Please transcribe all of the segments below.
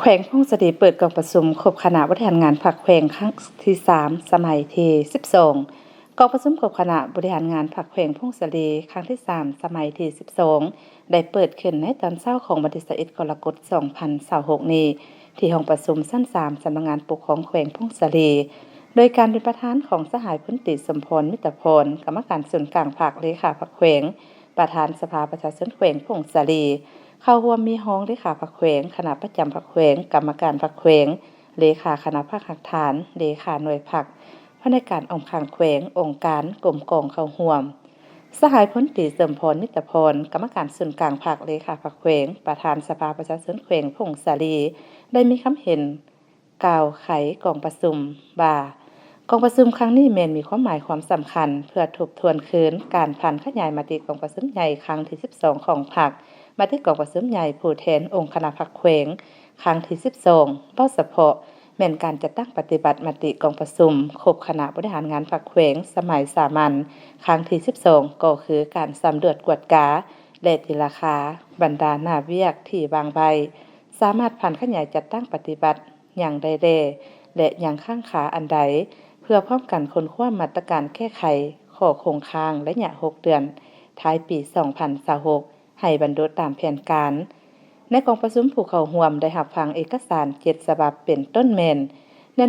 แขวงพงศดีเปิดกองประชุมครบคณะบริหารงานพรรคแขวงครั้งที่3สมัยที่12กองประชุมครบคณะบริหารงานพรรคแขวงพงศดีครั้งที่3สมัยที่12ได้เปิดขึ้นในตอนเช้าของวันที่21กรกฎาคม2026นี้ที่ห้องประชุมชั้น3สำนักงานปกครองแขวงพงศดีโดยการเป็นประธานของสหายพ้นติสมพรมิตรพรกรรมการส่วนกลางพรรคเลขาพรรคแขวงประธานสภาประชาชนแขวงพงศดีเข้าร่วมมีห้องเลขาพรรคแขวงคณะประจำพรรคแขวงกรรมการพรรคแขวงเลขาคณะพรรคฐานเลขาหน่วยพรรคพนักงานองค์การแขวงองค์การกรมกองเข้าร่วมสหายพ้นติเสริมพรมิตรพรกรรมการส่วนกลางพรรคเลขาพรรคแขวงประธานสภาประชาชนแขวงพงศดีได้มีคำเห็นกล่าวไขกองประชุมว่ากองประชุมครั้งนี้มีความหมายความสำคัญเพื่อทบทวนคืนการผ่านขยายมติกองประชุมใหญ่ครั้งที่12ของพรรคมติกองประชุมใหญ่ผู้แทนองค์คณะพรรคแขวงครั้งที่12เป้าเฉพาะแม่นการจัดตั้งปฏิบัติมติกองประชุมครบคณะบริหารงานพรรคแขวงสมัยสามัญครั้งที่12ก็คือการสำรวจกวดกาและตีราคาบรรดาหน้าเวียกที่บางใบสามารถผ่านขยายจัดตั้งปฏิบัติอย่างใดแลและอย่างข้างขาอันใดเพื่อพร้อมกันค้นคว้ามาตรการแก้ไขข้อคงค้างระยะ6เดือนท้ายปี2026ให้บรรลุตามแผนการในกองประชุมผู้เข้าร่วมได้รับฟังเอกสาร7ฉบับเป็นต้นแม่น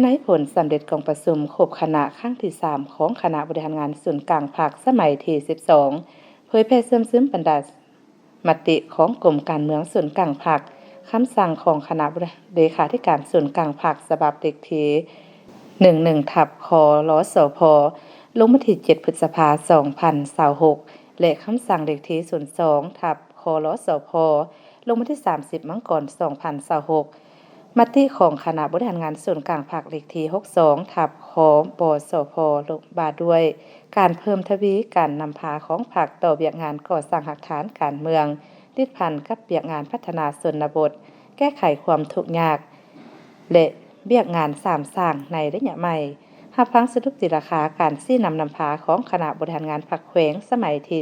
ในผลสำเร็จกองประชุมครบคณะครั้งที่3ของคณะบริหารงานส่วนกลางภาคสมัยที่12เผยแพร่ซึมบรรดามติของกรมการเมืองส่วนกลางภาคคำสั่งของคณะเลขาธิการส่วนกลางภาคฉบับเด็กที11/คลสพลงวันที่7พฤษภาคม2026และคำสั่งเลขที่02/คลสพลงวันที่30มกราคม2026มติของคณะบริหารงานส่วนกลางภาคเลขที่62/คบสพลงบาด้วยการเพิ่มทวีการนำพาของภาคต่อเวียกงานก่อสร้างหลักฐานการเมืองติดพันกับเวียกงานพัฒนาชนบทแก้ไขความทุกข์ยากและเวียกงานสร้างในระยะใหม่รับฟังสรุปตีราคาการซี่นำพาของคณะบริหารงานพรรคแขวงสมัยที่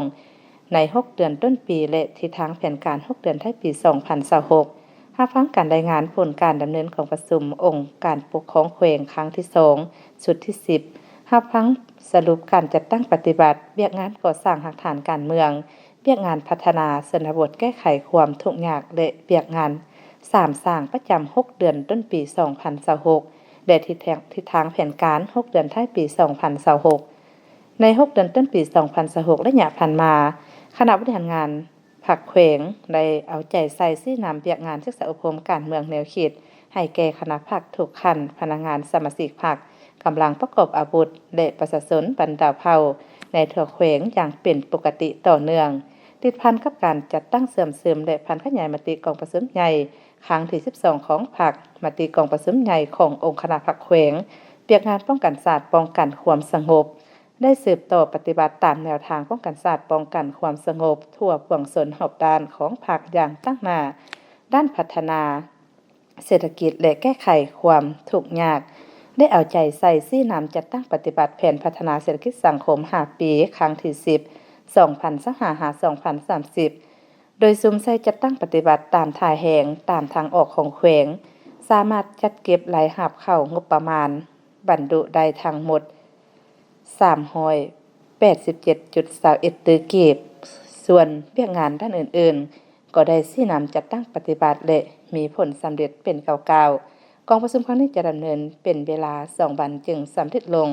12ใน6เดือนต้นปีและทิศทางแผนการ6เดือนท้ายปี2026รับฟังการรายงานผลการดำเนินของประชุมองค์การปกครองแขวงครั้งที่2ชุดที่10รับฟังสรุปการจัดตั้งปฏิบัติเวียกงานก่อสร้างหลักฐานการเมืองเวียกงานพัฒนาชนบทแก้ไขความทุกข์ยากและเวียกงานสร้างประจำ6เดือนต้นปี2026และทิศทางแผนการ6เดือนท้ายปี2026ใน6เดือนต้นปี2026ระยะผ่านมาคณะบริหารงานพรรคแขวงได้เอาใจใส่ซี่นำเวียกงานศึกษาอบรมการเมืองแนวคิดให้แก่คณะพรรคทุกขั้นพนักงานสมาชิกพรรคกำลังประกอบอาวุธและประชาชนบรรดาเผ่าในทั่วแขวงอย่างเป็นปกติต่อเนื่องติดพันกับการจัดตั้งเสริมและพันขยายมติกองประชุมใหญ่ครั้งที่12ของพรรคมติกองประชุมใหญ่ขององค์คณะพรรคแขวงเวียกงานป้องกันศาสตร์ป้องกันความสงบได้สืบต่อปฏิบัติตามแนวทางป้องกันศาสตร์ป้องกันความสงบทั่วปวงชนรอบด้านของพรรคอย่างตั้งหน้าด้านพัฒนาเศรษฐกิจและแก้ไขความทุกข์ยากได้เอาใจใส่ซี่นำจัดตั้งปฏิบัติแผนพัฒนาเศรษฐกิจสังคม5ปีครั้งที่10 2025-2030โดยซุมใส่จัดตั้งปฏิบัติตามท่าแหงตามทางออกของแขวงสามารถจัดเก็บรายรับเข้างบประมาณบรรดุได้ทั้งหมด387.21ตื้อกีบส่วนเวียกงานด้านอื่นๆก็ได้ซี่นำจัดตั้งปฏิบัติและมีผลสำเร็จเป็นเก่าๆกองประชุมครั้งนี้จะดำเนินเป็นเวลา2 วันจึงสำเร็จลง